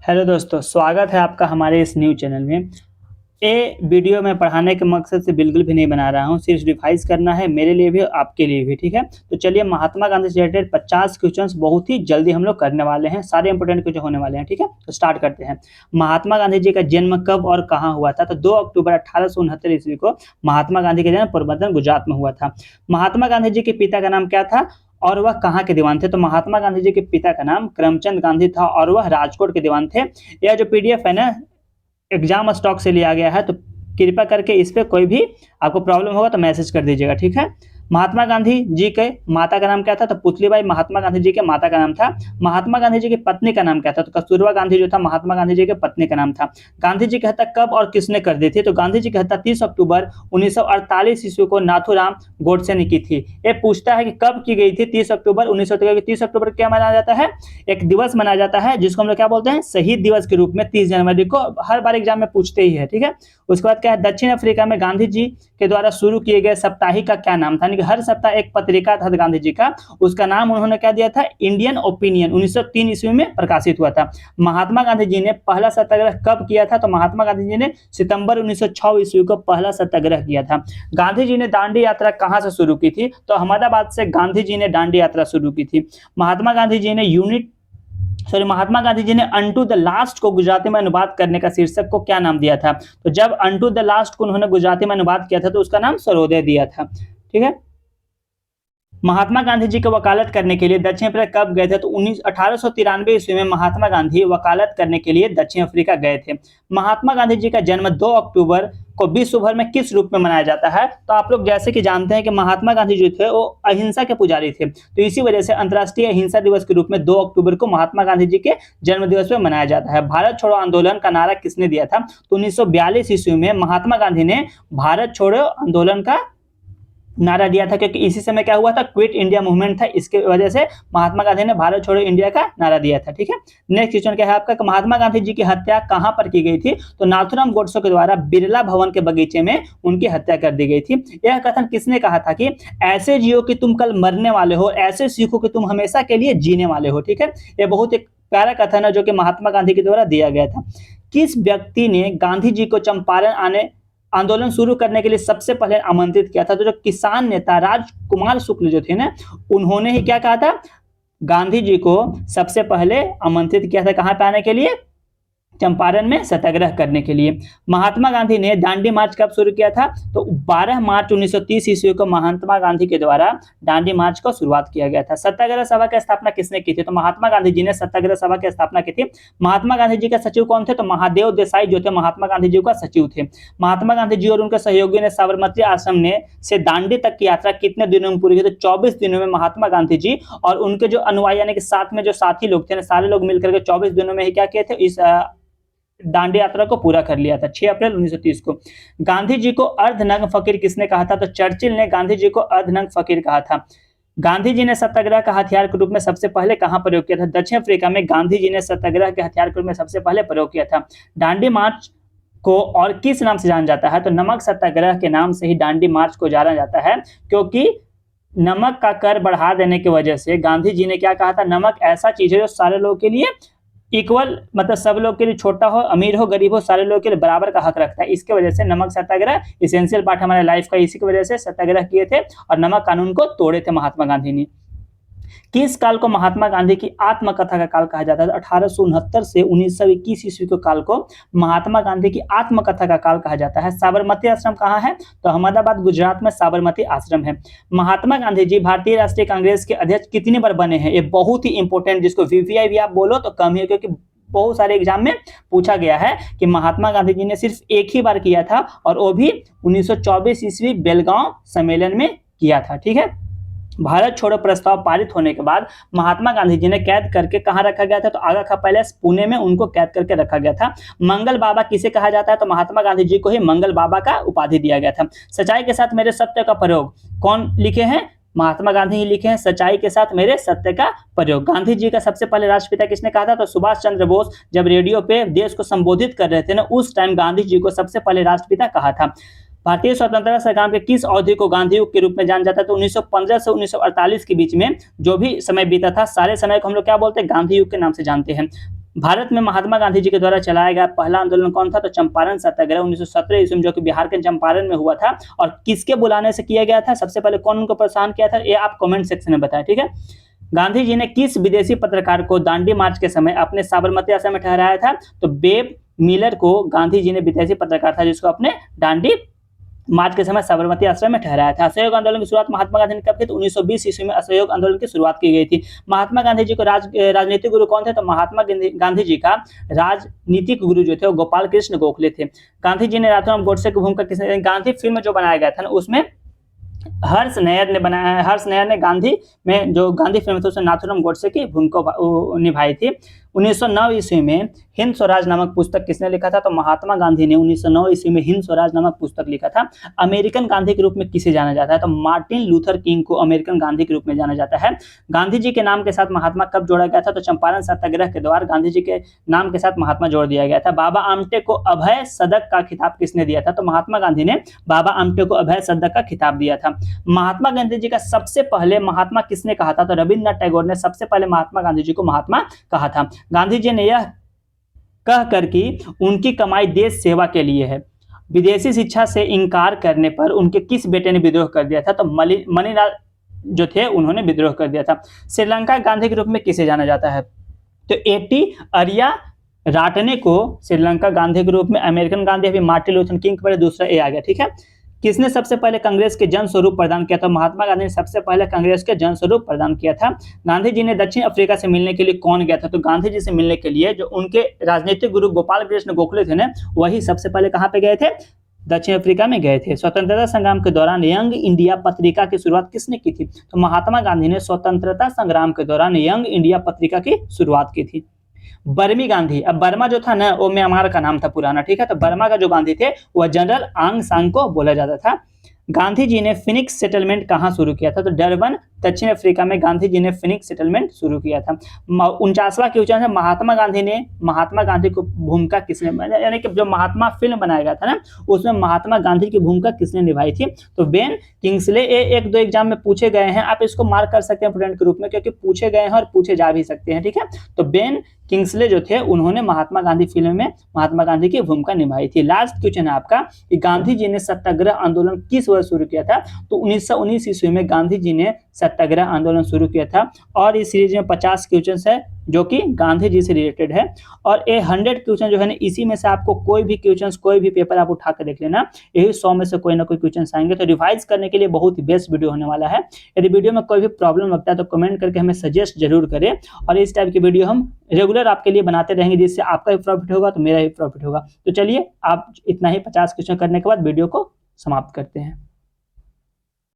Hello दोस्तों, स्वागत है आपका हमारे इस न्यू चैनल में। ये वीडियो मैं पढ़ाने के मकसद से बिल्कुल भी नहीं बना रहा हूँ, सिर्फ रिवाइज़ करना है मेरे लिए भी और आपके लिए भी, ठीक है? तो चलिए महात्मा गांधी से रिलेटेड 50 क्वेश्चंस बहुत ही जल्दी हम लोग करने वाले हैं, सारे इंपॉर्टेंट क्वेश्चन होने वाले हैं, ठीक है? तो स्टार्ट करते हैं। महात्मा गांधी जी का जन्म कब और कहाँ हुआ था? तो 2 अक्टूबर 1869 ईस्वी को महात्मा गांधी का जन्म पोरबंदर, गुजरात में हुआ था। महात्मा गांधी जी के पिता का नाम क्या था और वह कहाँ के दीवान थे? तो महात्मा गांधी जी के पिता का नाम करमचंद गांधी था और वह राजकोट के दीवान थे। यह जो पीडीएफ है ना, एग्जाम स्टॉक से लिया गया है, तो कृपया करके इस पे कोई भी आपको प्रॉब्लम होगा तो मैसेज कर दीजिएगा, ठीक है? महात्मा गांधी जी के माता का नाम क्या था? तो पुतलीबाई महात्मा गांधी जी के माता का नाम था। महात्मा गांधी जी की पत्नी का नाम क्या था? तो कस्तूरबा गांधी जो था महात्मा गांधी जी के पत्नी का नाम था। गांधी जी की हत्या कब और किसने कर दी थी? तो गांधी जी की हत्या 30 अक्टूबर 1948 ईस्वी को नाथूराम गोडसे ने की थी। ये पूछता है कि कब की गई थी? 30 अक्टूबर 1948। 30 अक्टूबर क्या मनाया जाता है? एक दिवस मनाया जाता है जिसको हम लोग क्या बोलते हैं? शहीद दिवस के रूप में 30 जनवरी को हर बार एग्जाम में पूछते ही है, ठीक है? उसके बाद क्या है? दक्षिण अफ्रीका में गांधी जी के द्वारा शुरू किए गए साप्ताहिक का क्या नाम था? यानी कि हर सप्ताह एक पत्रिका था गांधी जी का, उसका नाम उन्होंने क्या दिया था? Indian opinion. 1903 ईस्वी में प्रकाशित हुआ था। महात्मा गांधी जी ने पहला सत्याग्रह कब किया था? तो महात्मा गांधी जी ने सितंबर 1906 ईस्वी को पहला सत्याग्रह किया था। गांधी जी ने दांडी यात्रा कहां से शुरू की थी? तो अहमदाबाद से गांधी जी ने दांडी यात्रा शुरू की थी। महात्मा गांधी जी ने महात्मा गांधी जी ने अनटू द लास्ट को गुजराती में अनुवाद करने का शीर्षक को क्या नाम दिया था? तो जब अनटू द लास्ट को उन्होंने गुजराती में अनुवाद किया था तो उसका नाम सर्वोदय दिया था, ठीक है? महात्मा गांधी जी को वकालत करने के लिए दक्षिण अफ्रीका कब गए थे? तो 1893 ईस्वी में महात्मा गांधी वकालत करने के लिए दक्षिण अफ्रीका गए थे। महात्मा गांधी जी का जन्म 2 अक्टूबर को विश्व भर में किस रूप में मनाया जाता है? तो आप लोग जैसे कि जानते हैं कि महात्मा गांधी जी थे वो अहिंसा के पुजारी थे, तो इसी वजह से अंतर्राष्ट्रीय अहिंसा दिवस के रूप में 2 अक्टूबर को महात्मा गांधी जी के जन्म दिवस में मनाया जाता है। भारत छोड़ो आंदोलन का नारा किसने दिया था? तो 1942 ईस्वी में महात्मा गांधी ने भारत छोड़ो आंदोलन का नारा दिया था, क्योंकि इसी समय क्या हुआ था? क्विट इंडिया मूवमेंट था, इसके वजह से महात्मा गांधी ने भारत छोड़ो इंडिया का नारा दिया था, ठीक है? नेक्स्ट क्वेश्चन क्या है आपका? महात्मा गांधी जी की हत्या कहां पर की गई थी? तो नाथूराम गोडसे के द्वारा बिरला भवन के बगीचे में उनकी हत्या कर दी गई थी। यह कथन किसने कहा था कि ऐसे जियो कि तुम कल मरने वाले हो, ऐसे सीखो कि तुम हमेशा के लिए जीने वाले हो, ठीक है? यह बहुत एक प्यारा कथन है जो कि महात्मा गांधी के द्वारा दिया गया था। किस व्यक्ति ने गांधी जी को चंपारण आंदोलन शुरू करने के लिए सबसे पहले आमंत्रित किया था? तो जो किसान नेता राजकुमार शुक्ल जो थे ना, उन्होंने ही क्या कहा था? गांधी जी को सबसे पहले आमंत्रित किया था कहां पे आने के लिए? चंपारण में सत्याग्रह करने के लिए। महात्मा गांधी ने दांडी मार्च कब शुरू किया था? तो 12 मार्च 1930 ईस्वी को महात्मा गांधी के द्वारा दांडी मार्च को शुरुआत किया गया था। सत्याग्रह सभा की स्थापना किसने की थी? तो महात्मा गांधी जी ने सत्याग्रह सभा की स्थापना की थी। महात्मा गांधी जी के सचिव कौन थे? तो महादेव देसाई जो थे महात्मा गांधी जी का सचिव थे। महात्मा गांधी जी और उनके सहयोगियों ने साबरमती आश्रम ने से दांडी तक की यात्रा कितने दिनों में पूरी की? तो 24 दिनों में महात्मा गांधी जी और उनके जो अनुयायी यानी कि साथ में जो साथी लोग थे ना, सारे लोग मिलकर के 24 दिनों में ही क्या किए थे? इस दांडी यात्रा को पूरा कर लिया था। 6 अप्रैल 1930 को। गांधी जी को अर्धनग्न फकीर किसने कहा था? तो चर्चिल ने गांधी जी को अर्धनग्न फकीर कहा था। गांधी जी ने सत्याग्रह का हथियार के रूप में सबसे पहले कहां प्रयोग किया था? दक्षिण अफ्रीका में गांधी जी ने सत्याग्रह के हथियार के रूप में सबसे पहले प्रयोग किया था। दांडी मार्च को और किस नाम से जाना जाता है? तो नमक सत्याग्रह के नाम से ही दांडी मार्च को जाना जाता है, क्योंकि नमक का कर बढ़ा देने की वजह से गांधी जी ने क्या कहा था? नमक ऐसा चीज है जो सारे लोगों के लिए इक्वल, मतलब सब लोग के लिए, छोटा हो अमीर हो गरीब हो, सारे लोगों के लिए बराबर का हक रखता है। इसके वजह से नमक सत्याग्रह इसेंशियल पार्ट हमारे लाइफ का, इसी की वजह से सत्याग्रह किए थे और नमक कानून को तोड़े थे महात्मा गांधी ने। किस काल को महात्मा गांधी की आत्मकथा का काल कहा जाता है? 1869 से 1921 ईस्वी के काल को महात्मा गांधी की आत्मकथा का काल कहा जाता है। साबरमती आश्रम कहाँ है? तो अहमदाबाद, गुजरात में साबरमती आश्रम है। महात्मा गांधी जी भारतीय राष्ट्रीय कांग्रेस के अध्यक्ष कितनी बार बने हैं? ये बहुत ही इंपॉर्टेंट, जिसको वीवीआई भी आप बोलो तो कम है, क्योंकि बहुत सारे एग्जाम में पूछा गया है कि महात्मा गांधी जी ने सिर्फ एक ही बार किया था और वो भी 1924 ईस्वी बेलगांव सम्मेलन में किया था, ठीक है? भारत छोड़ो प्रस्ताव पारित होने के बाद महात्मा गांधी जी ने कैद करके कहां रखा गया था? तो आगा खा पैलेस पुणे में उनको कैद करके रखा गया था। मंगल बाबा किसे कहा जाता है? तो महात्मा गांधी जी को ही मंगल बाबा का उपाधि दिया गया था। सच्चाई के साथ मेरे सत्य का प्रयोग कौन लिखे हैं? महात्मा गांधी ही लिखे हैं। सच्चाई के साथ मेरे सत्य का प्रयोग। गांधी जी का सबसे पहले राष्ट्रपिता किसने कहा था? तो सुभाष चंद्र बोस जब रेडियो पे देश को संबोधित कर रहे थे ना, उस टाइम गांधी जी को सबसे पहले राष्ट्रपिता कहा था। भारतीय स्वतंत्रता संग्राम के किस अवधि को गांधी युग के रूप में जाना जाता है? तो 1915 से 1948 के बीच में जो भी समय बीता था, सारे समय को हम लोग क्या बोलते हैं? गांधी युग के नाम से जानते हैं। भारत में महात्मा गांधी जी के द्वारा चलाया गया पहला आंदोलन कौन था? तो चंपारण सत्याग्रह 1917 ईस्वी में, जो कि बिहार के चंपारण में हुआ था। और किसके बुलाने से किया गया था? सबसे पहले कौन उनको प्रोत्साहन किया था? ये आप कमेंट सेक्शन में बताएं, ठीक है। गांधी जी ने किस विदेशी पत्रकार को दांडी मार्च के समय अपने साबरमती आश्रम में ठहराया था? तो बेब मिलर को गांधी जी ने, विदेशी पत्रकार था जिसको अपने दांडी मार्च के समय साबरमती आश्रम में ठहराया था। असहयोग आंदोलन की शुरुआत महात्मा गांधी ने कब की? तो 1920 ईस्वी में असहयोग आंदोलन की शुरुआत की गई थी। महात्मा गांधी जी को राजनीतिक गुरु कौन थे? तो महात्मा गांधी जी का राजनीतिक गुरु जो थे वो गोपाल कृष्ण गोखले थे। गांधी जी ने नाथूराम गोडसे की भूमिका किसने? गांधी फिल्म जो बनाया गया था ना, उसमें हर्ष नैयर ने बनाया। हर्ष नैयर ने गांधी में जो गांधी फिल्म थी उसमें नाथूराम गोडसे की भूमिका निभाई थी। 1909 ईस्वी में हिंद स्वराज नामक पुस्तक किसने लिखा था? तो महात्मा गांधी ने 1909 ईस्वी में हिंद स्वराज नामक पुस्तक लिखा था। अमेरिकन गांधी के रूप में किसे जाना जाता है? तो मार्टिन लूथर किंग को अमेरिकन गांधी के रूप में जाना जाता है। गांधी जी के नाम के साथ महात्मा कब जोड़ा गया था? तो चंपारण सत्याग्रह के दौरान गांधी जी के नाम के साथ महात्मा जोड़ दिया गया था। बाबा आमटे को अभय सदक का खिताब किसने दिया था? तो महात्मा गांधी ने बाबा आमटे को अभय सदक का खिताब दिया था। महात्मा गांधी जी का सबसे पहले महात्मा किसने कहा था? तो रविन्द्रनाथ टैगोर ने सबसे पहले महात्मा गांधी जी को महात्मा कहा था। गांधी जी ने यह कहकर कि उनकी कमाई देश सेवा के लिए है। विदेशी शिक्षा से इंकार करने पर उनके किस बेटे ने विद्रोह कर दिया था? तो मणिलाल जो थे उन्होंने विद्रोह कर दिया था। श्रीलंका गांधी के रूप में किसे जाना जाता है? तो एटी अरिया राटने को श्रीलंका गांधी के रूप में, अमेरिकन गांधी अभी मार्टिन लूथर किंग के बाद दूसरा ए आ गया, ठीक है। किसने सबसे पहले कांग्रेस के जन स्वरूप प्रदान किया था? महात्मा गांधी ने सबसे पहले कांग्रेस के जन स्वरूप प्रदान किया था। गांधी जी ने दक्षिण अफ्रीका से मिलने के लिए कौन गया था? तो गांधी जी से मिलने के लिए जो उनके राजनीतिक गुरु गोपाल कृष्ण गोखले थे ना, वही सबसे पहले कहां पे गए थे? दक्षिण अफ्रीका में गए थे। स्वतंत्रता संग्राम के दौरान यंग इंडिया पत्रिका की शुरुआत किसने की थी? तो महात्मा गांधी ने स्वतंत्रता संग्राम के दौरान यंग इंडिया पत्रिका की शुरुआत की थी। बर्मी गांधी, अब बर्मा जो था ना वो म्यांमार का नाम था पुराना, ठीक है। तो बर्मा का जो गांधी थे वह जनरल आंग सांग को बोला जाता था। गांधी जी ने फिनिक्स सेटलमेंट कहां शुरू किया था? तो डरबन दक्षिण अफ्रीका में गांधी जी ने फिनिक्स सेटलमेंट शुरू किया था। 49वां क्वेश्चन है, महात्मा गांधी को भूमिका किसने, यानी कि जो महात्मा फिल्म बनाया गया था ना उसमें महात्मा गांधी की भूमिका किसने निभाई थी? तो बेन किंग्सले। एक दो एग्जाम में पूछे गए हैं, आप इसको मार्क कर सकते हैं स्टूडेंट के रूप में क्योंकि पूछे गए हैं और पूछे जा भी सकते हैं, ठीक है। तो बेन किंग्सले जो थे उन्होंने महात्मा गांधी फिल्म में महात्मा गांधी की भूमिका निभाई थी। लास्ट क्वेश्चन है आपका कि गांधी जी ने सत्याग्रह आंदोलन किस वर्ष शुरू किया था? तो 1919 ईस्वी में गांधी जी ने सत्याग्रह आंदोलन शुरू किया था। और इस सीरीज में 50 क्वेश्चन है जो कि गांधी जी से रिलेटेड है। और ये 100 क्वेश्चन जो है ना, इसी में से आपको कोई भी क्वेश्चन, कोई भी पेपर आप उठा कर देख लेना, यही 100 में से कोई ना कोई क्वेश्चन आएंगे। तो रिवाइज करने के लिए बहुत ही बेस्ट वीडियो होने वाला है। यदि वीडियो में कोई भी प्रॉब्लम लगता है तो कमेंट करके हमें सजेस्ट जरूर करें। और इस टाइप की वीडियो हम रेगुलर आपके लिए बनाते रहेंगे, जिससे आपका भी प्रॉफिट होगा तो मेरा भी प्रॉफिट होगा। तो चलिए आप इतना ही 50 क्वेश्चन करने के बाद वीडियो को समाप्त करते हैं।